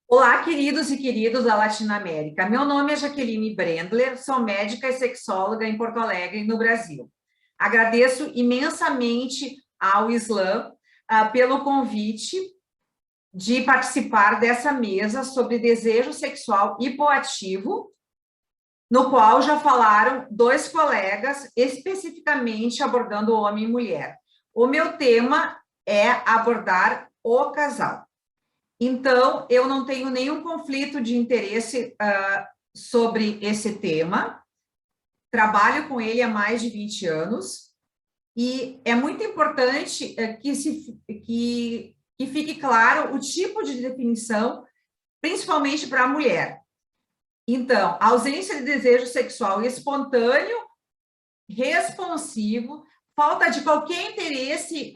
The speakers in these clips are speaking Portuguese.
Olá, queridos e queridas da Latinoamérica. Meu nome é Jaqueline Brendler, sou médica e sexóloga em Porto Alegre, no Brasil. Agradeço imensamente ao Islã pelo convite de participar dessa mesa sobre desejo sexual hipoativo, no qual já falaram dois colegas, especificamente abordando homem e mulher. O meu tema é abordar o casal. Então, eu não tenho nenhum conflito de interesse sobre esse tema, trabalho com ele há mais de 20 anos, e é muito importante que fique claro o tipo de definição, principalmente para a mulher. Então, ausência de desejo sexual espontâneo, responsivo, falta de qualquer interesse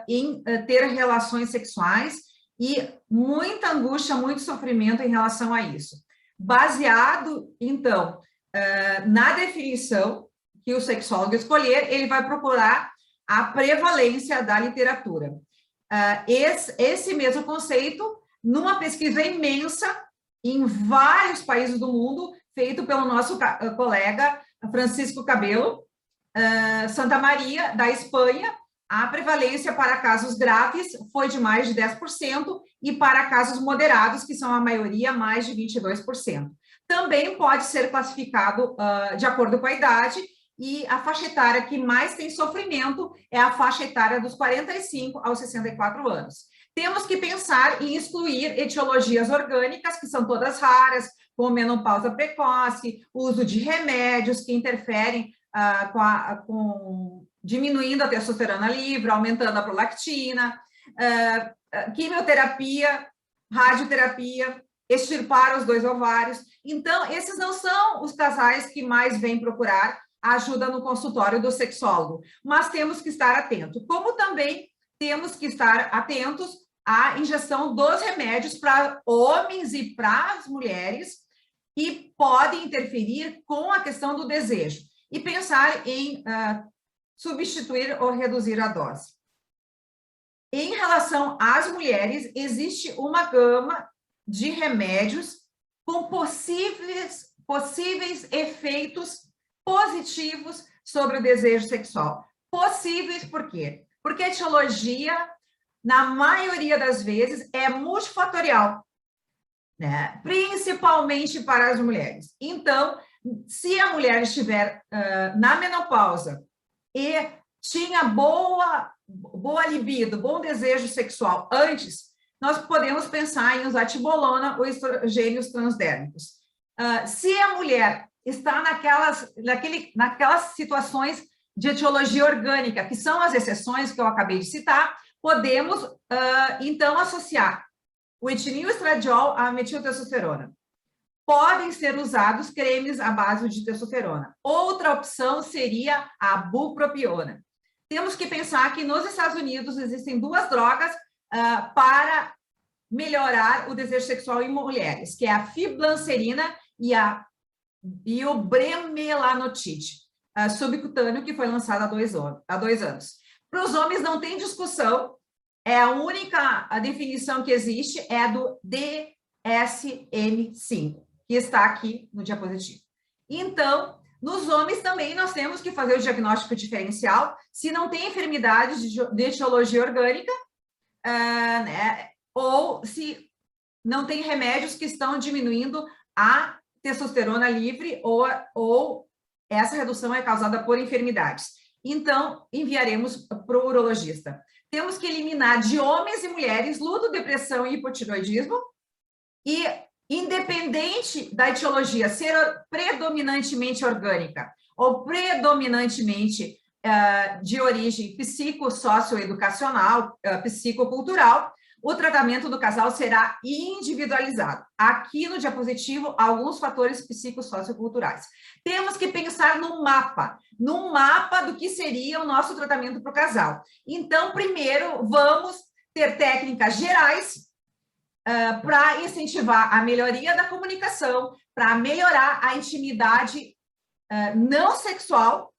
em ter relações sexuais, e muita angústia, muito sofrimento em relação a isso. Baseado, então, na definição que o sexólogo escolher, ele vai procurar a prevalência da literatura. Esse mesmo conceito, numa pesquisa imensa, em vários países do mundo, feito pelo nosso colega Francisco Cabello, Santa Maria, da Espanha, a prevalência para casos graves foi de mais de 10% e para casos moderados, que são a maioria, mais de 22%. Também pode ser classificado de acordo com a idade, e a faixa etária que mais tem sofrimento é a faixa etária dos 45 aos 64 anos. Temos que pensar em excluir etiologias orgânicas, que são todas raras, como menopausa precoce, uso de remédios que interferem diminuindo a testosterona livre, aumentando a prolactina, quimioterapia, radioterapia, extirpar os dois ovários. Então, esses não são os casais que mais vêm procurar ajuda no consultório do sexólogo, mas temos que estar atentos. Como também temos que estar atentos à injeção dos remédios para homens e para as mulheres, que podem interferir com a questão do desejo, e pensar em substituir ou reduzir a dose. Em relação às mulheres, existe uma gama de remédios com possíveis efeitos positivos sobre o desejo sexual. Possíveis por quê? Porque a etiologia, na maioria das vezes, é multifatorial, né? Principalmente para as mulheres. Então, se a mulher estiver na menopausa e tinha boa libido, bom desejo sexual antes, nós podemos pensar em usar tibolona ou estrogênios transdérmicos. Se a mulher está naquelas situações de etiologia orgânica, que são as exceções que eu acabei de citar, podemos, então, associar o etilil estradiol à metiltestosterona. Podem ser usados cremes à base de testosterona. Outra opção seria a bupropiona. Temos que pensar que nos Estados Unidos existem duas drogas para melhorar o desejo sexual em mulheres, que é a fiblancerina e o bremelanotide subcutâneo, que foi lançado há 2 anos. Para os homens não tem discussão, a definição que existe é a do DSM-5, que está aqui no diapositivo. Então, nos homens também nós temos que fazer o diagnóstico diferencial, se não tem enfermidades de etiologia orgânica, né, ou se não tem remédios que estão diminuindo a testosterona livre, ou essa redução é causada por enfermidades. Então, enviaremos para o urologista. Temos que eliminar de homens e mulheres luto, e hipotiroidismo, e independente da etiologia ser predominantemente orgânica ou predominantemente de origem psicossocioeducacional, psicocultural, o tratamento do casal será individualizado. Aqui no diapositivo, alguns fatores psicossocioculturais. Temos que pensar num mapa do que seria o nosso tratamento para o casal. Então, primeiro, vamos ter técnicas gerais para incentivar a melhoria da comunicação, para melhorar a intimidade não sexual,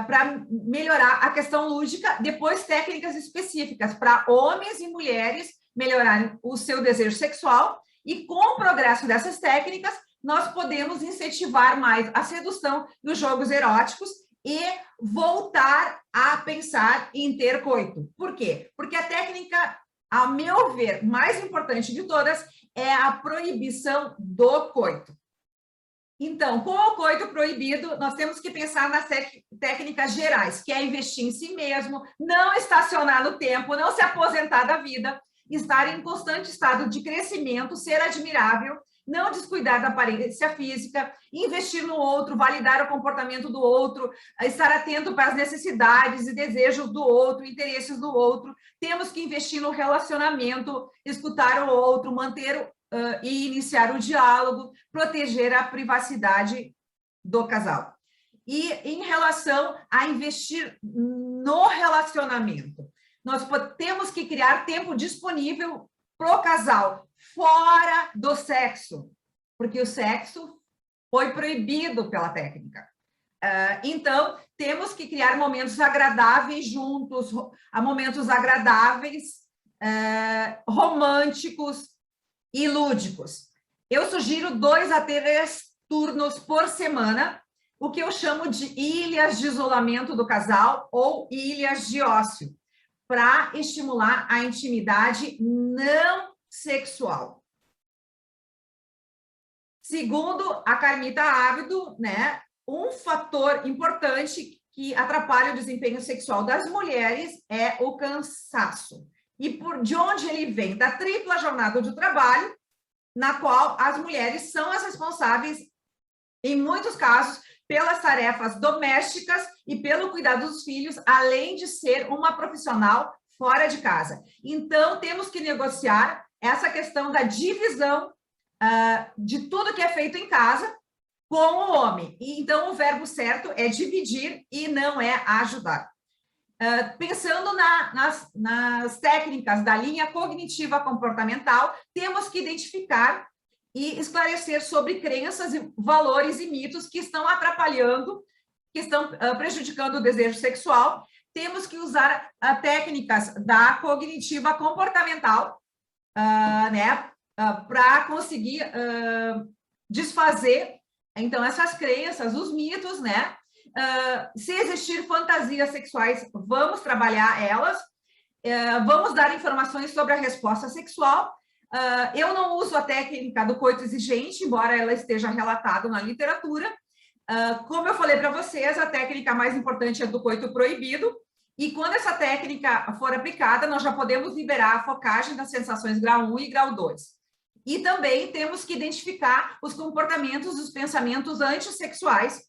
para melhorar a questão lúdica, depois técnicas específicas para homens e mulheres melhorarem o seu desejo sexual, E com o progresso dessas técnicas, nós podemos incentivar mais a sedução dos jogos eróticos e voltar a pensar em ter coito. Por quê? Porque a técnica, a meu ver, mais importante de todas é a proibição do coito. Então, com o coito proibido, nós temos que pensar nas técnicas gerais, que é investir em si mesmo, não estacionar no tempo, não se aposentar da vida, estar em constante estado de crescimento, ser admirável, não descuidar da aparência física, investir no outro, validar o comportamento do outro, estar atento para as necessidades e desejos do outro, interesses do outro. Temos que investir no relacionamento, escutar o outro, manter e iniciar o diálogo, proteger a privacidade do casal. E em relação a investir no relacionamento, nós temos que criar tempo disponível para o casal, fora do sexo, porque o sexo foi proibido pela técnica. Então, temos que criar momentos agradáveis juntos, momentos agradáveis, românticos e lúdicos. Eu sugiro 2 a 3 turnos por semana, o que eu chamo de ilhas de isolamento do casal ou ilhas de ócio, para estimular a intimidade não sexual. Segundo a Carmita Ávido, né, um fator importante que atrapalha o desempenho sexual das mulheres é o cansaço. E de onde ele vem? Da tripla jornada de trabalho, na qual as mulheres são as responsáveis, em muitos casos, pelas tarefas domésticas e pelo cuidado dos filhos, além de ser uma profissional fora de casa. Então, temos que negociar essa questão da divisão de tudo que é feito em casa com o homem. E, então, o verbo certo é dividir e não é ajudar. Pensando nas técnicas da linha cognitiva comportamental, temos que identificar e esclarecer sobre crenças, valores e mitos que estão atrapalhando, que estão prejudicando o desejo sexual. Temos que usar técnicas da cognitiva comportamental, né, para conseguir desfazer, então, essas crenças, os mitos, né? Se existir fantasias sexuais, vamos trabalhar elas, vamos dar informações sobre a resposta sexual. Eu não uso a técnica do coito exigente, embora ela esteja relatada na literatura. Como eu falei para vocês, a técnica mais importante é do coito proibido, e quando essa técnica for aplicada, nós já podemos liberar a focagem das sensações grau 1 e grau 2. E também temos que identificar os comportamentos, os pensamentos antissexuais,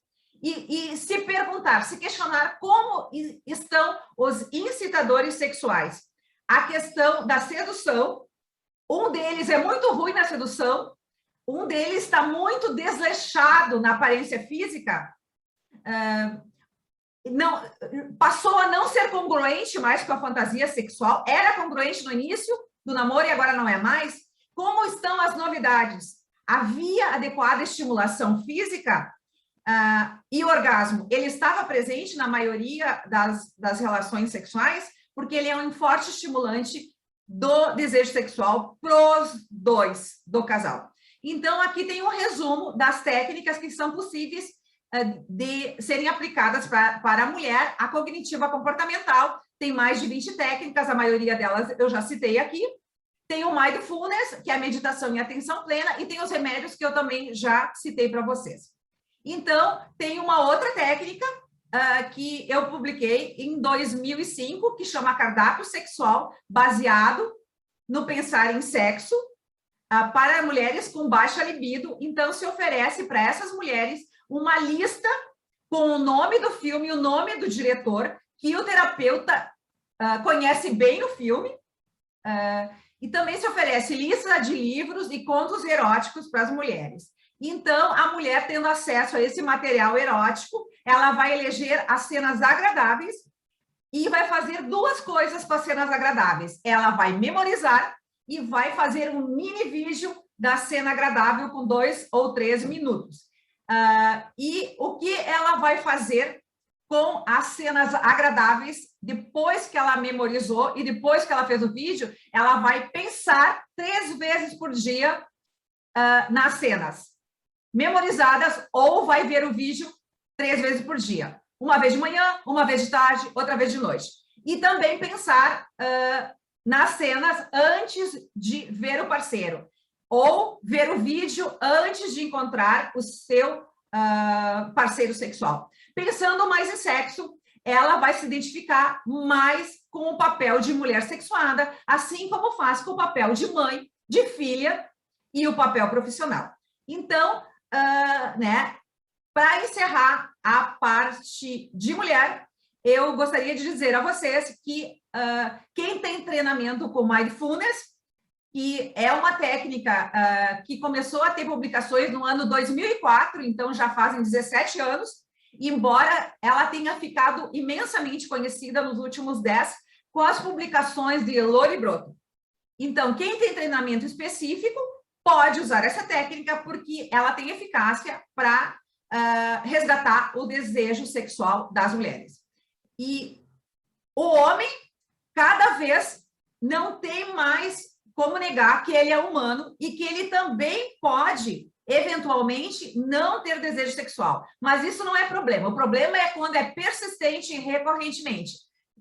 e se perguntar, se questionar como estão os incitadores sexuais. A questão da sedução, um deles é muito ruim na sedução, um deles está muito desleixado na aparência física, não, passou a não ser congruente mais com a fantasia sexual, era congruente no início do namoro e agora não é mais. Como estão as novidades? Havia adequada estimulação física? E o orgasmo, ele estava presente na maioria das relações sexuais, porque ele é um forte estimulante do desejo sexual pros dois, do casal. Então, aqui tem um resumo das técnicas que são possíveis de serem aplicadas para a mulher. A cognitiva comportamental tem mais de 20 técnicas, a maioria delas eu já citei aqui. Tem o Mindfulness, que é a meditação e atenção plena, e tem os remédios que eu também já citei para vocês. Então, tem uma outra técnica que eu publiquei em 2005, que chama Cardápio Sexual, baseado no pensar em sexo, para mulheres com baixa libido. Então, se oferece para essas mulheres uma lista com o nome do filme, o nome do diretor, que o terapeuta conhece bem o filme, e também se oferece lista de livros e contos eróticos para as mulheres. Então, a mulher, tendo acesso a esse material erótico, ela vai eleger as cenas agradáveis e vai fazer 2 coisas com as cenas agradáveis. Ela vai memorizar e vai fazer um mini vídeo da cena agradável com 2 ou 3 minutos. E o que ela vai fazer com as cenas agradáveis, depois que ela memorizou e depois que ela fez o vídeo, ela vai pensar 3 vezes por dia nas cenas memorizadas, ou vai ver o vídeo 3 vezes por dia. Uma vez de manhã, uma vez de tarde, outra vez de noite. E também pensar nas cenas antes de ver o parceiro, ou ver o vídeo antes de encontrar o seu parceiro sexual. Pensando mais em sexo, ela vai se identificar mais com o papel de mulher sexuada, assim como faz com o papel de mãe, de filha e o papel profissional. Então, né, para encerrar a parte de mulher, eu gostaria de dizer a vocês que quem tem treinamento com Mindfulness, que é uma técnica que começou a ter publicações no ano 2004, então já fazem 17 anos, embora ela tenha ficado imensamente conhecida nos últimos 10, com as publicações de Lori Broto. Então, quem tem treinamento específico pode usar essa técnica, porque ela tem eficácia para resgatar o desejo sexual das mulheres. E o homem, cada vez, não tem mais como negar que ele é humano e que ele também pode, eventualmente, não ter desejo sexual. Mas isso não é problema. O problema é quando é persistente e recorrentemente.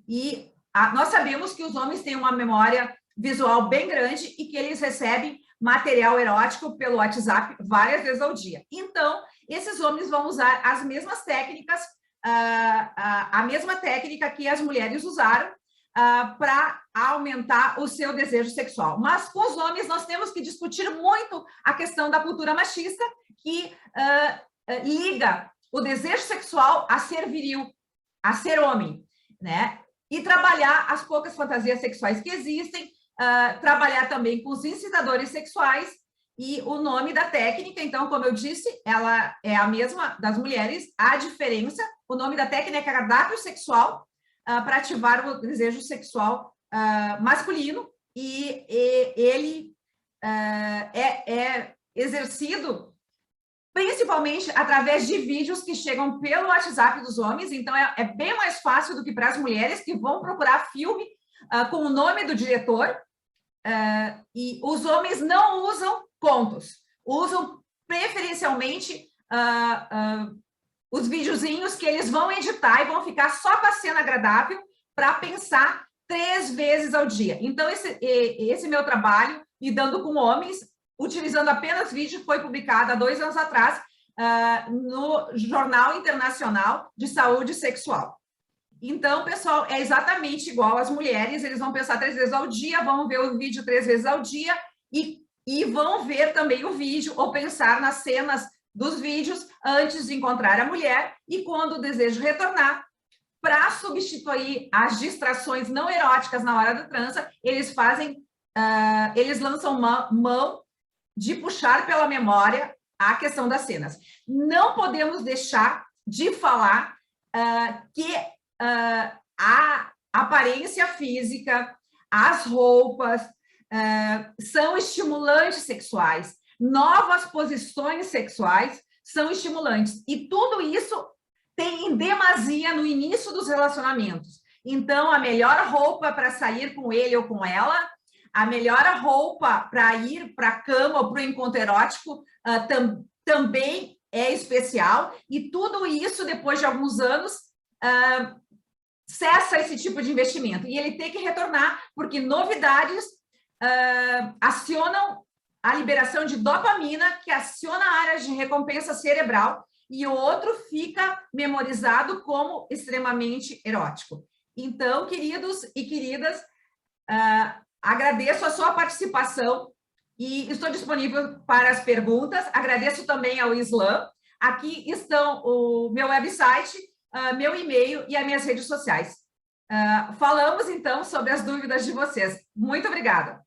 E nós sabemos que os homens têm uma memória visual bem grande e que eles recebem material erótico pelo WhatsApp várias vezes ao dia. Então, esses homens vão usar as mesmas técnicas, a mesma técnica que as mulheres usaram para aumentar o seu desejo sexual. Mas com os homens nós temos que discutir muito a questão da cultura machista, que liga o desejo sexual a ser viril, a ser homem, né? E trabalhar as poucas fantasias sexuais que existem, trabalhar também com os incitadores sexuais. E o nome da técnica, então, como eu disse, ela é a mesma das mulheres. A diferença, o nome da técnica é cardápio sexual, para ativar o desejo sexual masculino, e ele é exercido principalmente através de vídeos que chegam pelo WhatsApp dos homens. Então, é bem mais fácil do que para as mulheres, que vão procurar filme com o nome do diretor. E os homens não usam contos, usam preferencialmente os videozinhos que eles vão editar e vão ficar só com a cena agradável para pensar 3 vezes ao dia. Então, esse meu trabalho, lidando com homens, utilizando apenas vídeo, foi publicado há 2 anos atrás no Jornal Internacional de Saúde Sexual. Então, pessoal, é exatamente igual às mulheres, eles vão pensar 3 vezes ao dia, vão ver o vídeo 3 vezes ao dia e vão ver também o vídeo ou pensar nas cenas dos vídeos antes de encontrar a mulher, e quando o desejo retornar, para substituir as distrações não eróticas na hora da transa, eles lançam mão de puxar pela memória a questão das cenas. Não podemos deixar de falar que a aparência física, as roupas, são estimulantes sexuais. Novas posições sexuais são estimulantes. E tudo isso tem em demasia no início dos relacionamentos. Então, a melhor roupa para sair com ele ou com ela, a melhor roupa para ir para a cama ou para o encontro erótico também é especial. E tudo isso, depois de alguns anos, cessa esse tipo de investimento. E ele tem que retornar, porque novidades acionam a liberação de dopamina, que aciona a área de recompensa cerebral, e o outro fica memorizado como extremamente erótico. Então, queridos e queridas, agradeço a sua participação e estou disponível para as perguntas. Agradeço também ao Islam. Aqui estão o meu website, meu e-mail e as minhas redes sociais. Falamos, então, sobre as dúvidas de vocês. Muito obrigada.